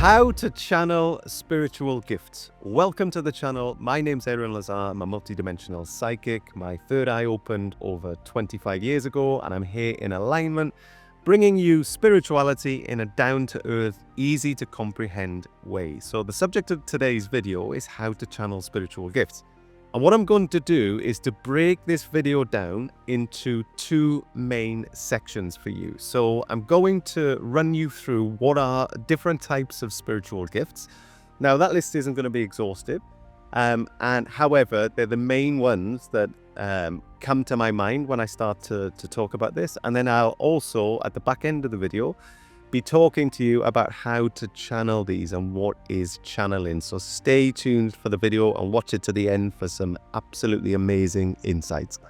How to channel spiritual gifts. Welcome to the channel. My name's Aeron Lazar. I'm a multidimensional psychic. My third eye opened over 25 years ago, and I'm here in alignment, bringing you spirituality in a down-to-earth, easy to comprehend way. So the subject of today's video is how to channel spiritual gifts. And what I'm going to do is to break this video down into two main sections for you. So I'm going to run you through what are different types of spiritual gifts. Now that list isn't going to be exhaustive, and however, they're the main ones that come to my mind when I start to talk about this. And then I'll also, at the back end of the video, be talking to you about how to channel these and what is channeling. So stay tuned for the video and watch it to the end for some absolutely amazing insights.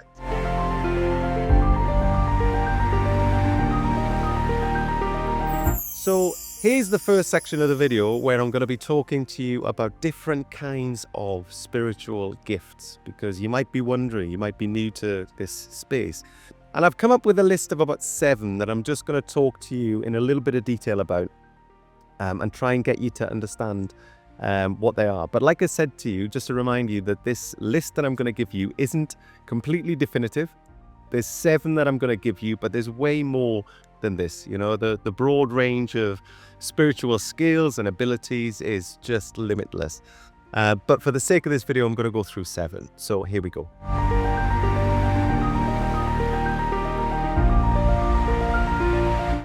So here's the first section of the video where I'm going to be talking to you about different kinds of spiritual gifts, because you might be wondering, you might be new to this space. And I've come up with a list of about 7 that I'm just going to talk to you in a little bit of detail about and try and get you to understand what they are. But like I said to you, just to remind you that this list that I'm going to give you isn't completely definitive. There's 7 that I'm going to give you, but there's way more than this. You know, the broad range of spiritual skills and abilities is just limitless. But for the sake of this video, I'm going to go through 7. So here we go.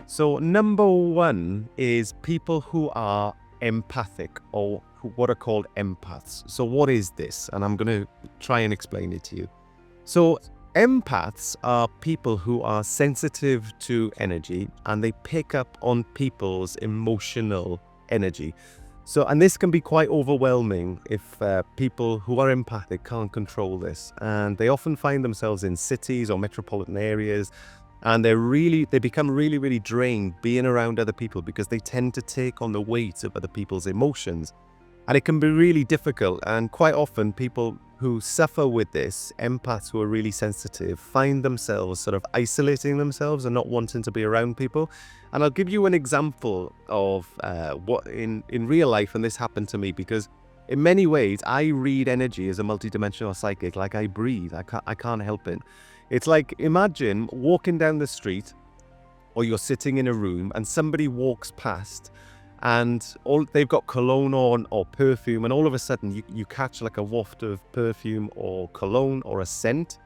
So number 1 is people who are empathic, or what are called empaths. So what is this? And I'm going to try and explain it to you. So empaths are people who are sensitive to energy, and they pick up on people's emotional energy. So, and this can be quite overwhelming if people who are empathic can't control this. And they often find themselves in cities or metropolitan areas, and they become really drained being around other people because they tend to take on the weight of other people's emotions. And it can be really difficult, and quite often people who suffer with this, empaths who are really sensitive, find themselves sort of isolating themselves and not wanting to be around people. And I'll give you an example of what in real life, and this happened to me, because in many ways I read energy as a multidimensional psychic like I breathe. I can't help it. It's like, imagine walking down the street, or you're sitting in a room and somebody walks past and they've got cologne on or perfume, and all of a sudden you catch like a waft of perfume or cologne or a scent,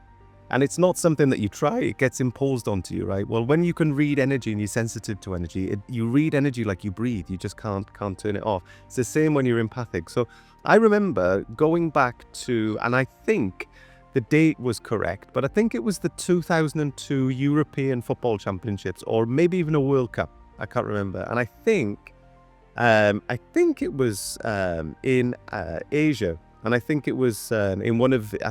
and it's not something that you try, it gets imposed onto you, right? Well, when you can read energy and you're sensitive to energy, you read energy like you breathe. You just can't turn it off. It's the same when you're empathic. So I remember going back to, and I think the date was correct, but I think it was the 2002 European Football Championships, or maybe even a World Cup. I can't remember. And I think it was in Asia, and I think it was I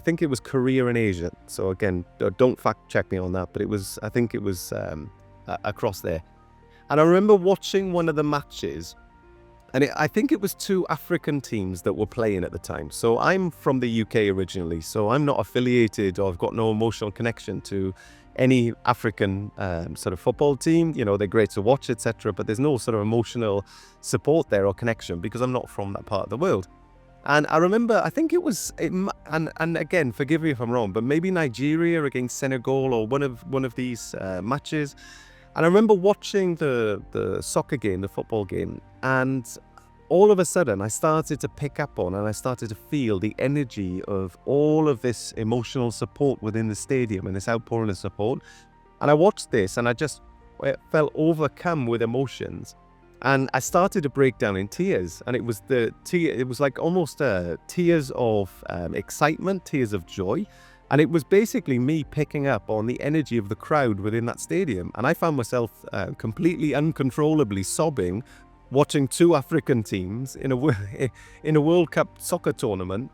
think it was Korea in Asia. So again, don't fact check me on that, but I think it was across there. And I remember watching one of the matches, and I think it was 2 African teams that were playing at the time. So I'm from the UK originally, so I'm not affiliated, or I've got no emotional connection to any African sort of football team. You know, they're great to watch, etc. But there's no sort of emotional support there or connection because I'm not from that part of the world. And I remember, I think it was, and again, forgive me if I'm wrong, but maybe Nigeria against Senegal, or one of these matches. And I remember watching the soccer game, the football game, and all of a sudden I started to pick up on, and I started to feel the energy of all of this emotional support within the stadium and this outpouring of support. And I watched this and I just felt overcome with emotions. And I started to break down in tears, and it was like almost tears of excitement, tears of joy. And it was basically me picking up on the energy of the crowd within that stadium. And I found myself completely uncontrollably sobbing, watching 2 African teams in a World Cup soccer tournament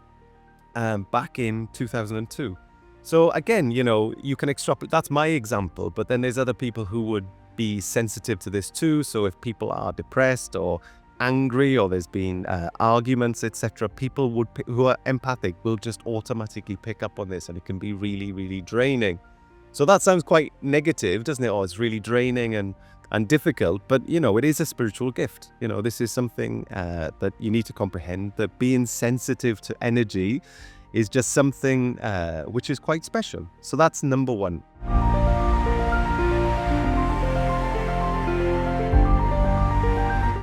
back in 2002. So again, you know, you can extrapolate. That's my example, but then there's other people who would be sensitive to this too. So if people are depressed or angry, or there's been arguments, etc., people who are empathic will just automatically pick up on this, and it can be really draining. So that sounds quite negative, doesn't it? Oh, it's really draining and difficult, but it is a spiritual gift. This is something that you need to comprehend, that being sensitive to energy is just something which is quite special. So that's number one.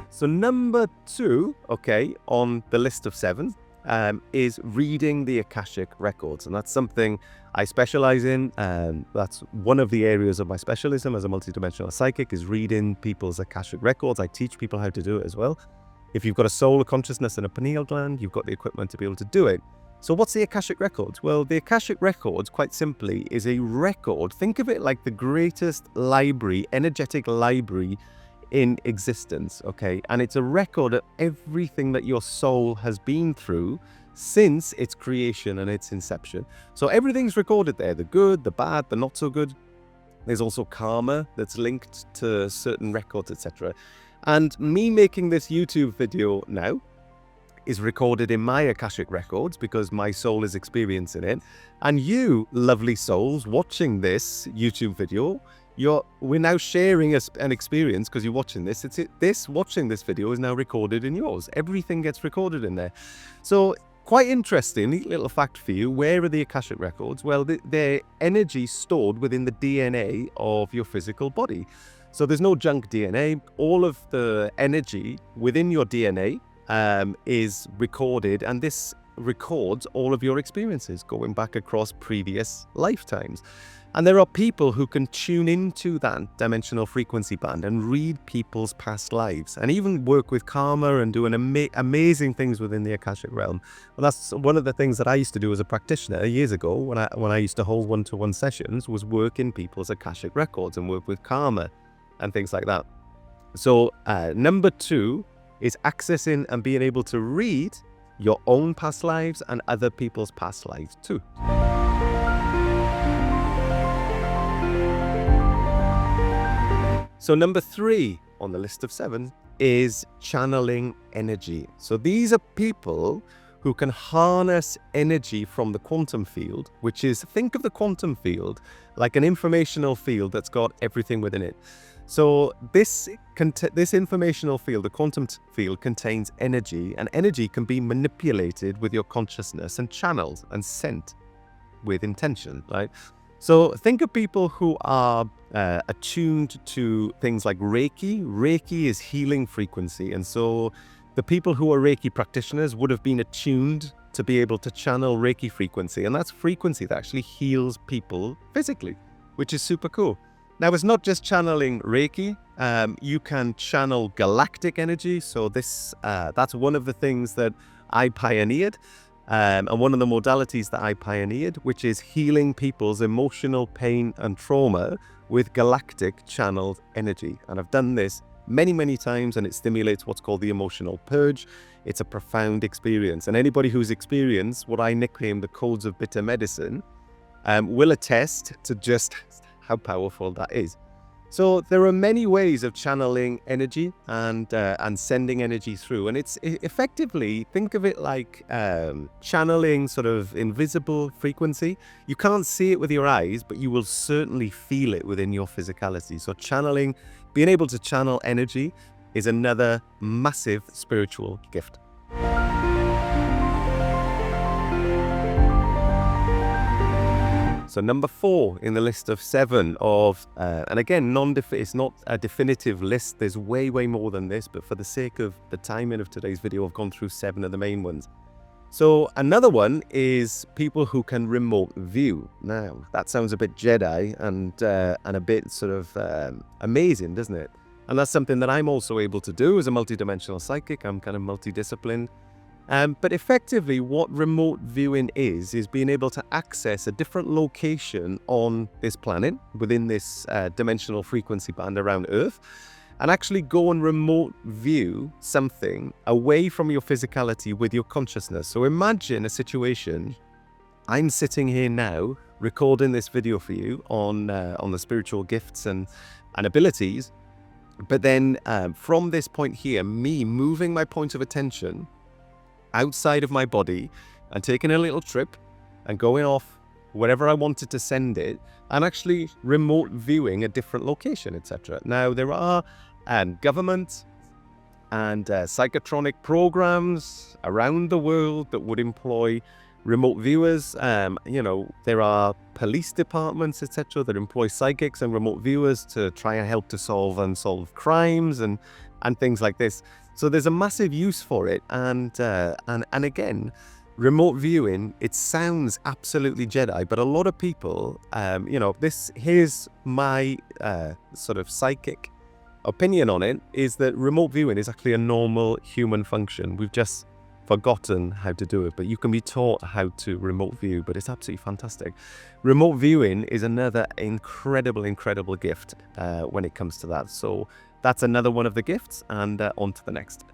So number two, okay, on the list of 7, is reading the Akashic Records. And that's something I specialize in. That's one of the areas of my specialism as a multidimensional psychic, is reading people's Akashic Records. I teach people how to do it as well. If you've got a soul, a consciousness, and a pineal gland, you've got the equipment to be able to do it. So what's the Akashic Records? Well, the Akashic Records, quite simply, is a record. Think of it like the greatest library, energetic library in existence, okay? And it's a record of everything that your soul has been through since its creation and its inception. So everything's recorded there, the good, the bad, the not so good. There's also karma that's linked to certain records, etc. And me making this YouTube video now is recorded in my Akashic Records because my soul is experiencing it. And you, lovely souls, watching this YouTube video, we're now sharing an experience because you're watching this. Watching this video is now recorded in yours. Everything gets recorded in there. So quite interesting, neat little fact for you. Where are the Akashic Records? Well, they're energy stored within the DNA of your physical body. So there's no junk DNA. All of the energy within your DNA is recorded, and this records all of your experiences going back across previous lifetimes. And there are people who can tune into that dimensional frequency band and read people's past lives and even work with karma and doing amazing things within the Akashic realm. Well, that's one of the things that I used to do as a practitioner years ago when I used to hold one-to-one sessions, was work in people's Akashic Records and work with karma and things like that. So number 2 is accessing and being able to read your own past lives and other people's past lives too. So number 3 on the list of 7 is channeling energy. So these are people who can harness energy from the quantum field, which is, think of the quantum field like an informational field that's got everything within it. So this informational field, the quantum field, contains energy, and energy can be manipulated with your consciousness and channeled and sent with intention, right? So think of people who are attuned to things like Reiki. Reiki is healing frequency. And so the people who are Reiki practitioners would have been attuned to be able to channel Reiki frequency. And that's frequency that actually heals people physically, which is super cool. Now, it's not just channeling Reiki. You can channel galactic energy. So that's one of the things that I pioneered. And one of the modalities that I pioneered, which is healing people's emotional pain and trauma with galactic channeled energy. And I've done this many, many times, and it stimulates what's called the emotional purge. It's a profound experience. And anybody who's experienced what I nickname the codes of bitter medicine will attest to just how powerful that is. So there are many ways of channeling energy and sending energy through. And it's effectively, think of it like channeling sort of invisible frequency. You can't see it with your eyes, but you will certainly feel it within your physicality. So channeling, being able to channel energy is another massive spiritual gift. So number 4 in the list of 7 of, and again, it's not a definitive list. There's way, way more than this, but for the sake of the timing of today's video, I've gone through 7 of the main ones. So another one is people who can remote view. Now, that sounds a bit Jedi and a bit sort of amazing, doesn't it? And that's something that I'm also able to do as a multidimensional psychic. I'm kind of multidisciplined. But effectively, what remote viewing is being able to access a different location on this planet within this dimensional frequency band around Earth, and actually go and remote view something away from your physicality with your consciousness. So imagine a situation. I'm sitting here now recording this video for you on the spiritual gifts and abilities. But then from this point here, me moving my point of attention outside of my body and taking a little trip and going off wherever I wanted to send it, and actually remote viewing a different location, etc. Now, there are government and psychotronic programs around the world that would employ remote viewers. There are police departments, etc., that employ psychics and remote viewers to try and help to solve unsolved crimes and things like this. So there's a massive use for it, and again, remote viewing, it sounds absolutely Jedi, but a lot of people, here's my sort of psychic opinion on it, is that remote viewing is actually a normal human function. We've just forgotten how to do it, but you can be taught how to remote view, but it's absolutely fantastic. Remote viewing is another incredible gift when it comes to that. So that's another one of the gifts, and on to the next.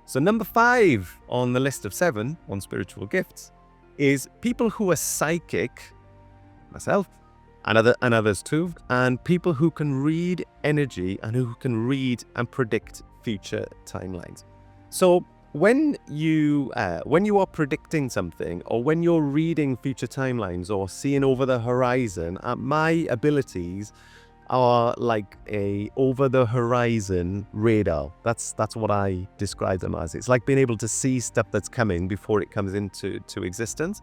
So number 5 on the list of 7 on spiritual gifts is people who are psychic, myself and others too, and people who can read energy and who can read and predict future timelines. So when you are predicting something, or when you're reading future timelines or seeing over the horizon, my abilities are like a over the horizon radar. That's what I describe them as. It's like being able to see stuff that's coming before it comes into existence.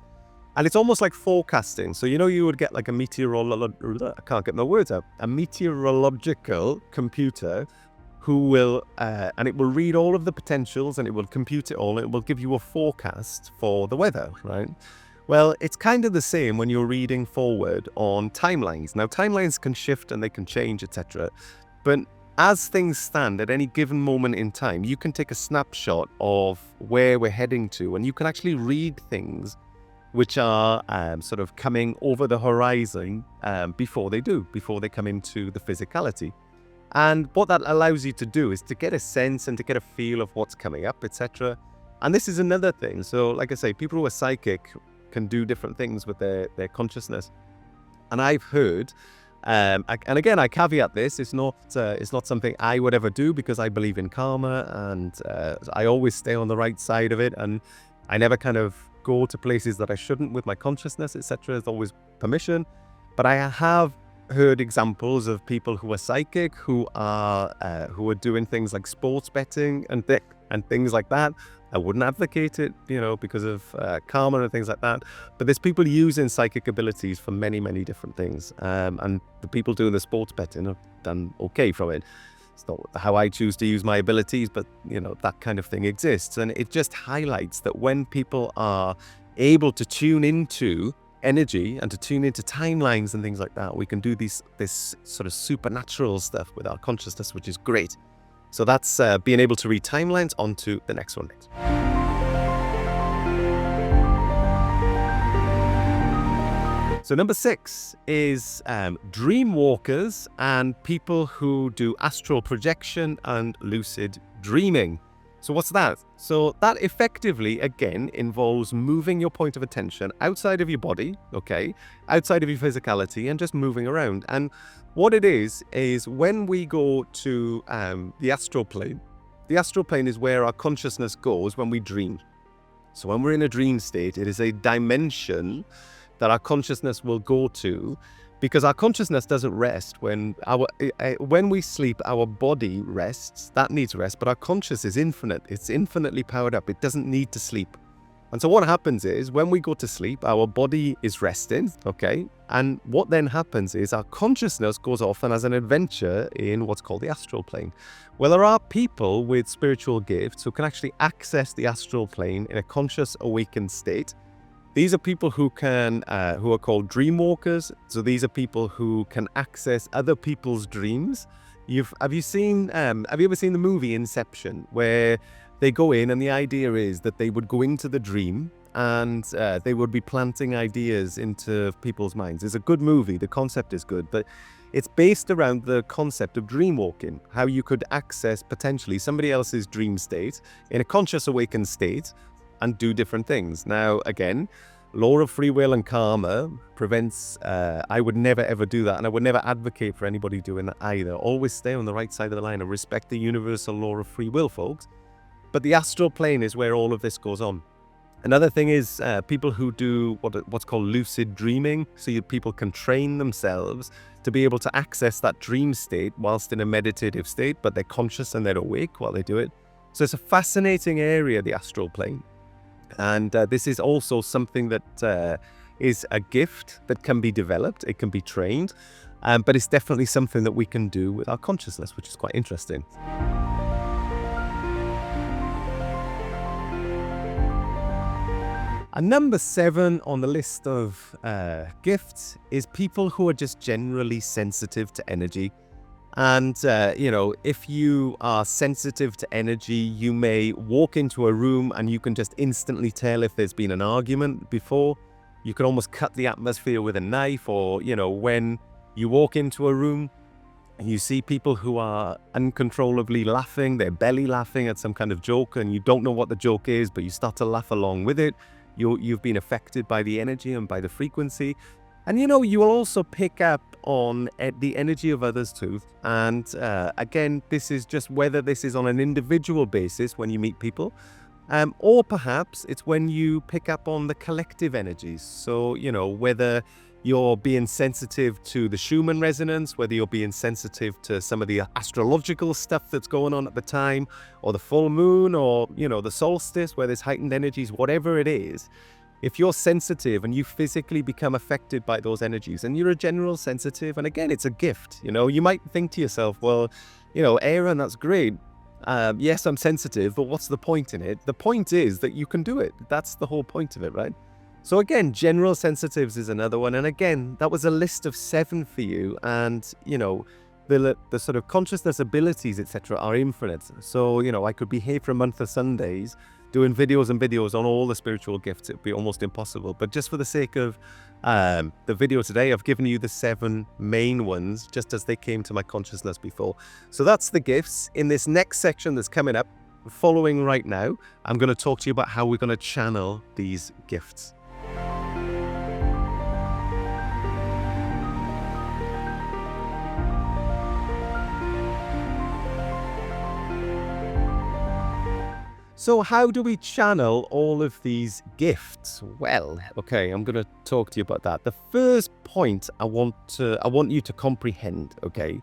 And it's almost like forecasting. So, you would get like a meteorological computer who will, and it will read all of the potentials, and it will compute it all, and it will give you a forecast for the weather, right? Well, it's kind of the same when you're reading forward on timelines. Now, timelines can shift and they can change, etc. But as things stand at any given moment in time, you can take a snapshot of where we're heading to, and you can actually read things which are sort of coming over the horizon before they come into the physicality. And what that allows you to do is to get a sense and to get a feel of what's coming up, etc. And this is another thing. So like I say, people who are psychic can do different things with their consciousness. And I've heard, and again, I caveat this, it's not something I would ever do, because I believe in karma, and I always stay on the right side of it, and I never kind of go to places that I shouldn't with my consciousness, etc. There's always permission. But I have heard examples of people who are psychic, who are doing things like sports betting and things like that. I wouldn't advocate it, because of karma and things like that. But there's people using psychic abilities for many, many different things. And the people doing the sports betting have done okay from it. It's not how I choose to use my abilities, but that kind of thing exists. And it just highlights that when people are able to tune into energy and to tune into timelines and things like that, we can do this sort of supernatural stuff with our consciousness, which is great. So that's being able to read timelines. On to the next one next. So number 6 is dream walkers and people who do astral projection and lucid dreaming. So what's that? So that effectively, again, involves moving your point of attention outside of your body, okay, outside of your physicality, and just moving around. And what it is when we go to the astral plane is where our consciousness goes when we dream. So when we're in a dream state, it is a dimension that our consciousness will go to, because our consciousness doesn't rest when we sleep. Our body rests, that needs rest, but our conscious is infinite. It's infinitely powered up. It doesn't need to sleep. And so what happens is when we go to sleep, our body is resting, okay? And what then happens is our consciousness goes off and has an adventure in what's called the astral plane. Well, there are people with spiritual gifts who can actually access the astral plane in a conscious, awakened state. These are people who are called dream walkers. So these are people who can access other people's dreams. Have you ever seen the movie Inception, where they go in and the idea is that they would go into the dream and they would be planting ideas into people's minds. It's a good movie. The concept is good, but it's based around the concept of dream walking, how you could access potentially somebody else's dream state in a conscious awakened state and do different things. Now, again, law of free will and karma prevents, I would never ever do that, and I would never advocate for anybody doing that either. Always stay on the right side of the line and respect the universal law of free will, folks. But the astral plane is where all of this goes on. Another thing is people who do what's called lucid dreaming. So people can train themselves to be able to access that dream state whilst in a meditative state, but they're conscious and they're awake while they do it. So it's a fascinating area, the astral plane. And this is also something that is a gift that can be developed. It can be trained, but it's definitely something that we can do with our consciousness, which is quite interesting. And number 7 on the list of gifts is people who are just generally sensitive to energy. And, if you are sensitive to energy, you may walk into a room and you can just instantly tell if there's been an argument before. You can almost cut the atmosphere with a knife, or, when you walk into a room and you see people who are uncontrollably laughing, they're belly laughing at some kind of joke, and you don't know what the joke is, but you start to laugh along with it. You've been affected by the energy and by the frequency. And you will also pick up on the energy of others too. And again, this is just whether this is on an individual basis when you meet people, or perhaps it's when you pick up on the collective energies. So, whether you're being sensitive to the Schumann resonance, whether you're being sensitive to some of the astrological stuff that's going on at the time, or the full moon, or, the solstice, where there's heightened energies, whatever it is. If you're sensitive and you physically become affected by those energies, and you're a general sensitive, and again, it's a gift, you might think to yourself, well, Aeron, that's great. Yes, I'm sensitive, but what's the point in it? The point is that you can do it. That's the whole point of it, right? So again, general sensitives is another one. And again, that was a list of 7 for you. And, the sort of consciousness abilities, etc., are infinite. So, I could be here for a month of Sundays doing videos and videos on all the spiritual gifts. It'd be almost impossible. But just for the sake of the video today, I've given you the 7 main ones, just as they came to my consciousness before. So that's the gifts. In this next section that's coming up, following right now, I'm going to talk to you about how we're going to channel these gifts. So how do we channel all of these gifts? Well, okay, I'm going to talk to you about that. The first point I want you to comprehend, okay,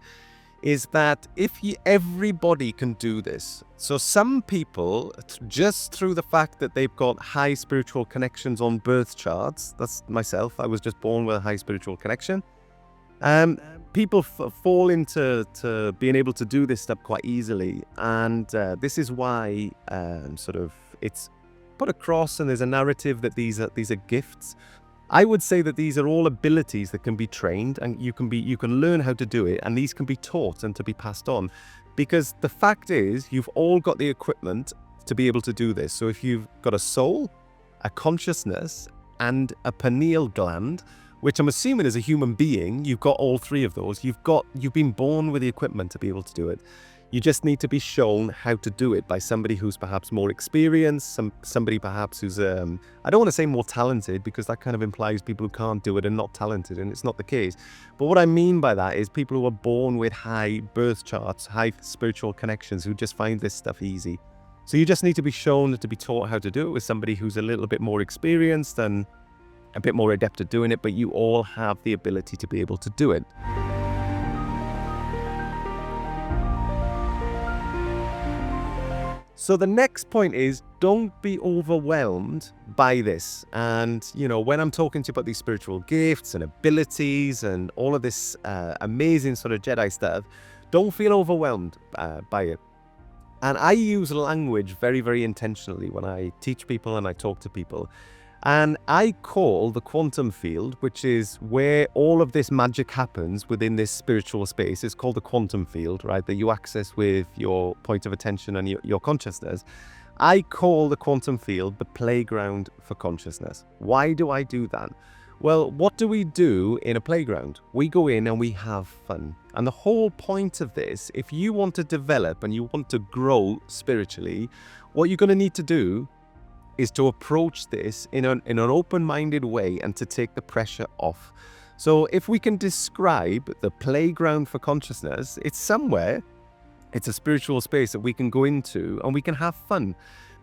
is that everybody can do this. So some people, just through the fact that they've got high spiritual connections on birth charts, that's myself, I was just born with a high spiritual connection. People fall into being able to do this stuff quite easily, and this is why it's put across, and there's a narrative that these are gifts. I would say that these are all abilities that can be trained, and you can learn how to do it, and these can be taught and to be passed on, because the fact is you've all got the equipment to be able to do this. So if you've got a soul, a consciousness, and a pineal gland, which I'm assuming as a human being, you've got all 3 of those. You've been born with the equipment to be able to do it. You just need to be shown how to do it by somebody who's perhaps more experienced, somebody perhaps who's, I don't want to say more talented, because that kind of implies people who can't do it are not talented, and it's not the case. But what I mean by that is people who are born with high birth charts, high spiritual connections, who just find this stuff easy. So you just need to be shown, to be taught how to do it with somebody who's a little bit more experienced and a bit more adept at doing it, but you all have the ability to be able to do it. So the next point is, don't be overwhelmed by this. And, when I'm talking to you about these spiritual gifts and abilities and all of this amazing sort of Jedi stuff, don't feel overwhelmed by it. And I use language very, very intentionally when I teach people and I talk to people. And I call the quantum field, which is where all of this magic happens within this spiritual space, is called the quantum field, right? That you access with your point of attention and your consciousness. I call the quantum field the playground for consciousness. Why do I do that? Well, what do we do in a playground? We go in and we have fun. And the whole point of this, if you want to develop and you want to grow spiritually, what you're going to need to do is to approach this in an open-minded way and to take the pressure off. So if we can describe the playground for consciousness, it's somewhere It's a spiritual space that we can go into and we can have fun.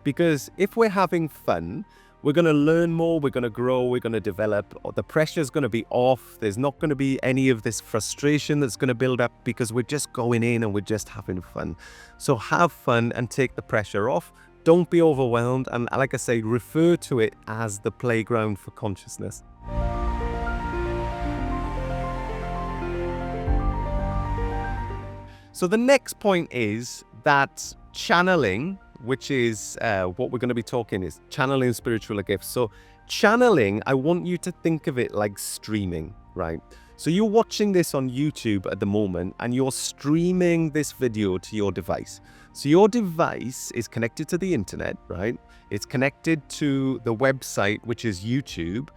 Because if we're having fun, we're going to learn more, we're going to grow, we're going to develop. The pressure's going to be off. There's not going to be any of this frustration that's going to build up because we're just going in and we're just having fun. So have fun and take the pressure off. Don't be overwhelmed. And like I say, refer to it as the playground for consciousness. So the next point is that channeling, which is what we're going to be talking is channeling spiritual gifts. So channeling, I want you to think of it like streaming, right? So you're watching this on YouTube at the moment and you're streaming this video to your device. So your device is connected to the internet, right? It's connected to the website, which is YouTube.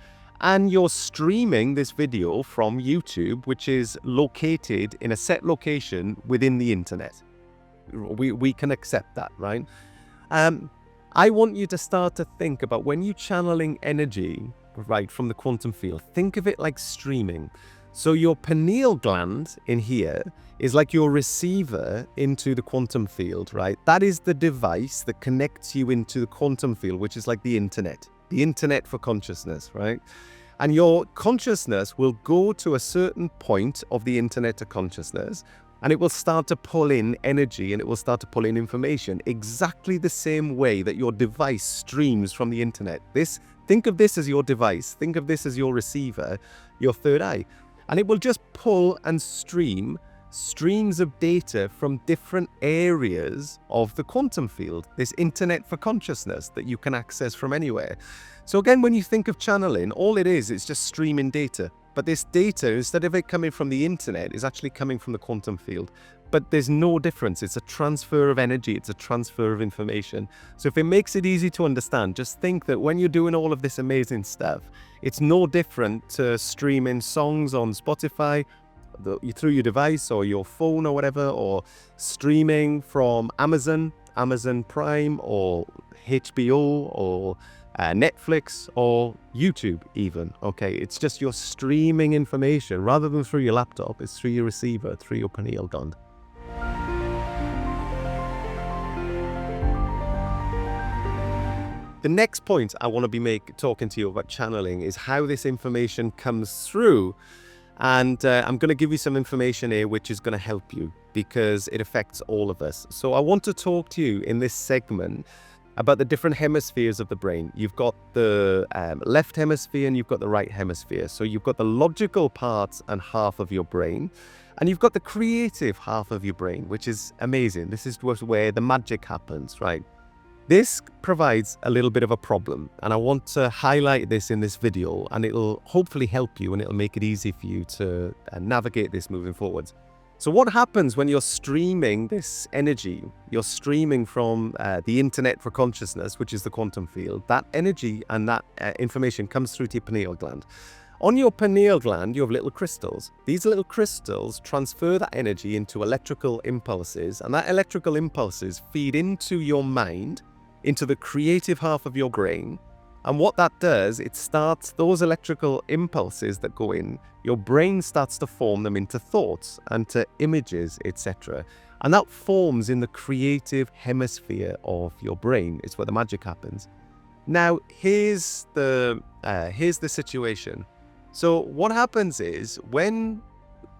And you're streaming this video from YouTube, which is located in a set location within the internet. We can accept that, right? I want you to start to think about when you're channeling energy, right, from the quantum field, think of it like streaming. So your pineal gland in here is like your receiver into the quantum field, right? That is the device that connects you into the quantum field, which is like the internet for consciousness, right? And your consciousness will go to a certain point of the internet of consciousness and it will start to pull in energy and it will start to pull in information exactly the same way that your device streams from the internet. Think of this as your device. Think of this as your receiver, your third eye. And it will just pull and stream streams of data from different areas of the quantum field, this internet for consciousness that you can access from anywhere. So again, when you think of channeling, all it is just streaming data. But this data, instead of it coming from the internet, is actually coming from the quantum field. But there's no difference. It's a transfer of energy. It's a transfer of information. So if it makes it easy to understand, just think that when you're doing all of this amazing stuff, it's no different to streaming songs on Spotify through your device or your phone or whatever, or streaming from Amazon Prime or HBO or Netflix or YouTube even, okay? It's just you're streaming information rather than through your laptop. It's through your receiver, through your pineal gland. The next point I want to be talking to you about channeling is how this information comes through. And I'm going to give you some information here which is going to help you because it affects all of us. So I want to talk to you in this segment about the different hemispheres of the brain. You've got the left hemisphere and you've got the right hemisphere. So you've got the logical part and half of your brain, and you've got the creative half of your brain, which is amazing. This is where the magic happens, right? This provides a little bit of a problem, and I want to highlight this in this video, and it'll hopefully help you and it'll make it easy for you to navigate this moving forwards. So what happens when you're streaming this energy? You're streaming from the internet for consciousness, which is the quantum field. That energy and that information comes through to your pineal gland. On your pineal gland, you have little crystals. These little crystals transfer that energy into electrical impulses, and that electrical impulses feed into your mind, into the creative half of your brain. And what that does, it starts those electrical impulses that go in, your brain starts to form them into thoughts and to images, etc. And that forms in the creative hemisphere of your brain. It's where the magic happens. Now, here's the situation. So what happens is when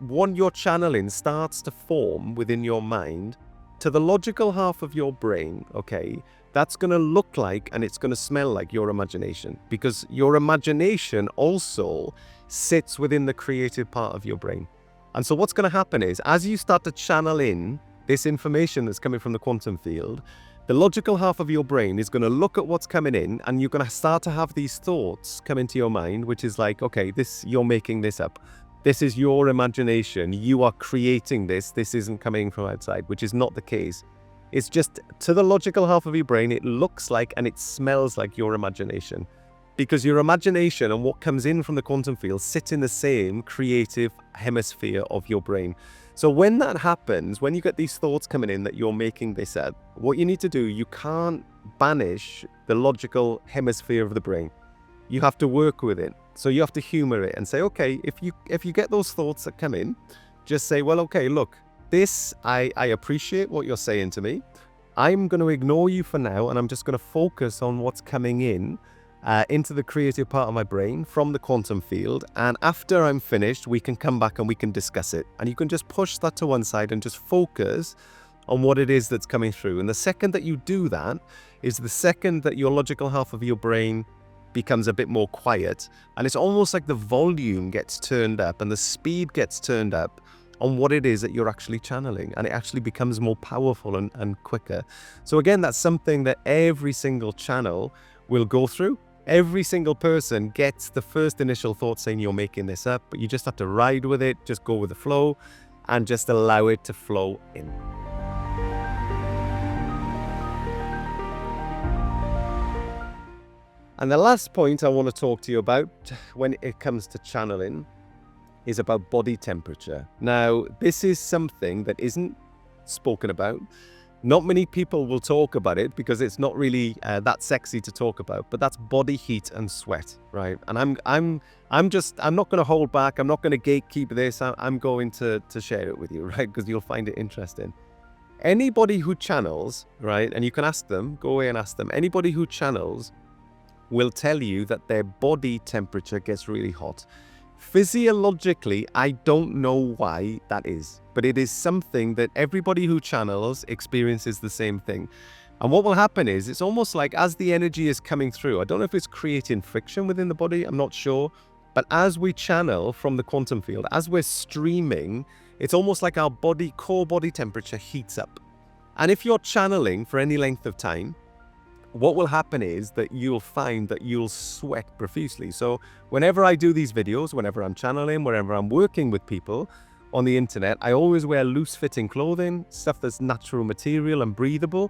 your channeling starts to form within your mind, to the logical half of your brain, okay, that's going to look like and it's going to smell like your imagination, because your imagination also sits within the creative part of your brain. And so what's going to happen is, as you start to channel in this information that's coming from the quantum field, the logical half of your brain is going to look at what's coming in, and you're going to start to have these thoughts come into your mind, which is like, okay, you're making this up. This is your imagination. You are creating this. This isn't coming from outside, which is not the case. It's just to the logical half of your brain, it looks like and it smells like your imagination, because your imagination and what comes in from the quantum field sit in the same creative hemisphere of your brain. So when that happens, when you get these thoughts coming in that you're making this up, what you need to do, you can't banish the logical hemisphere of the brain. You have to work with it. So you have to humor it and say, okay, if you get those thoughts that come in, just say, well, okay, look, this, I appreciate what you're saying to me. I'm going to ignore you for now, and I'm just going to focus on what's coming in into the creative part of my brain from the quantum field. And after I'm finished, we can come back and we can discuss it. And you can just push that to one side and just focus on what it is that's coming through. And the second that you do that is the second that your logical half of your brain becomes a bit more quiet. And it's almost like the volume gets turned up and the speed gets turned up on what it is that you're actually channeling, and it actually becomes more powerful and quicker. So again, that's something that every single channel will go through. Every single person gets the first initial thought saying you're making this up, but you just have to ride with it, just go with the flow, and just allow it to flow in. And the last point I want to talk to you about when it comes to channeling is about body temperature. Now, this is something that isn't spoken about. Not many people will talk about it because it's not really that sexy to talk about, but that's body heat and sweat, right? And I'm not going to hold back. I'm not going to gatekeep this. I'm going to share it with you, right? Because you'll find it interesting. Anybody who channels, right? And you can ask them, go away and ask them. Anybody who channels will tell you that their body temperature gets really hot. Physiologically, I don't know why that is, but it is something that everybody who channels experiences the same thing. And what will happen is, it's almost like as the energy is coming through, I don't know if it's creating friction within the body, I'm not sure, but as we channel from the quantum field, as we're streaming, it's almost like our core body temperature heats up. And if you're channeling for any length of time, what will happen is that you'll find that you'll sweat profusely. So whenever I do these videos, whenever I'm channeling, whenever I'm working with people on the internet, I always wear loose fitting clothing, stuff that's natural material and breathable,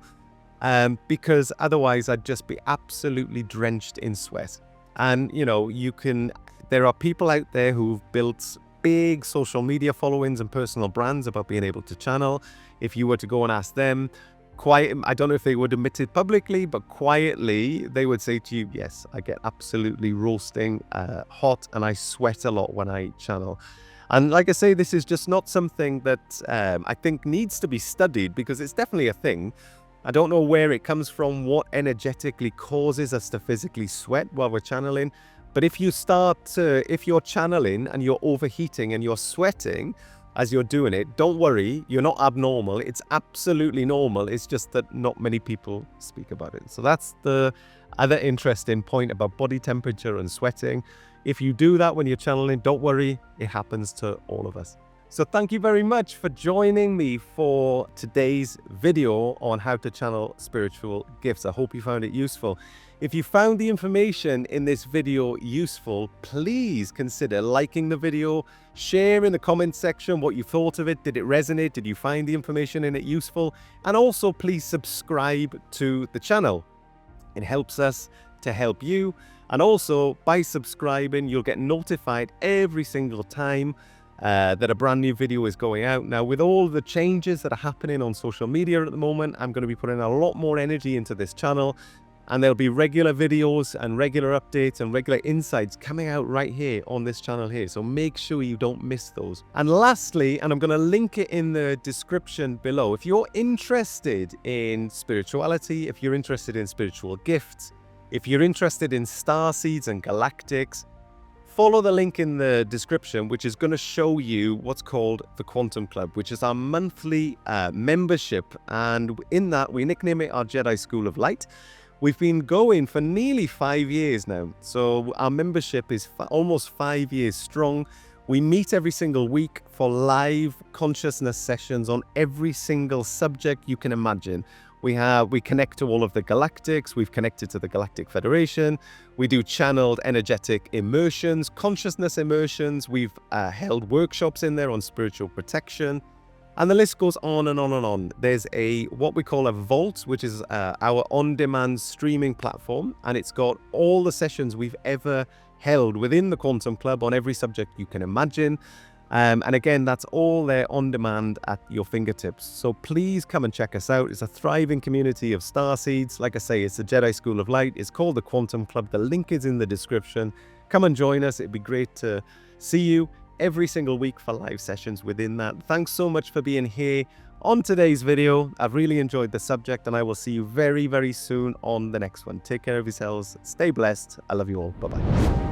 because otherwise I'd just be absolutely drenched in sweat. And you know, there are people out there who've built big social media followings and personal brands about being able to channel. If you were to go and ask them, I don't know if they would admit it publicly, but quietly they would say to you, yes, I get absolutely roasting hot and I sweat a lot when I channel. And like I say, this is just not something that I think needs to be studied, because it's definitely a thing. I don't know where it comes from, what energetically causes us to physically sweat while we're channeling. But if you're channeling and you're overheating and you're sweating as you're doing it, don't worry, you're not abnormal. It's absolutely normal. It's just that not many people speak about it. So that's the other interesting point about body temperature and sweating. If you do that when you're channeling, don't worry, it happens to all of us. So thank you very much for joining me for today's video on how to channel spiritual gifts. I hope you found it useful. If you found the information in this video useful, please consider liking the video, share in the comment section what you thought of it. Did it resonate? Did you find the information in it useful? And also please subscribe to the channel. It helps us to help you. And also by subscribing, you'll get notified every single time that a brand new video is going out. Now, with all the changes that are happening on social media at the moment, I'm going to be putting a lot more energy into this channel, and there'll be regular videos and regular updates and regular insights coming out right here on this channel here. So make sure you don't miss those. And lastly, and I'm going to link it in the description below, if you're interested in spirituality, if you're interested in spiritual gifts, if you're interested in star seeds and galactics, follow the link in the description, which is going to show you what's called the Quantum Club, which is our monthly membership. And in that, we nickname it our Jedi School of Light. We've been going for nearly 5 years now. So our membership is almost 5 years strong. We meet every single week for live consciousness sessions on every single subject you can imagine. We connect to all of the galactics. We've connected to the Galactic Federation. We do channeled energetic immersions, consciousness immersions. We've held workshops in there on spiritual protection. And the list goes on and on and on. There's what we call a vault, which is our on-demand streaming platform. And it's got all the sessions we've ever held within the Quantum Club on every subject you can imagine. And again, that's all there on demand at your fingertips. So please come and check us out. It's a thriving community of starseeds. Like I say, it's the Jedi School of Light. It's called the Quantum Club. The link is in the description. Come and join us. It'd be great to see you every single week for live sessions within that. Thanks so much for being here on today's video. I've really enjoyed the subject, and I will see you very, very soon on the next one. Take care of yourselves. Stay blessed. I love you all. Bye-bye.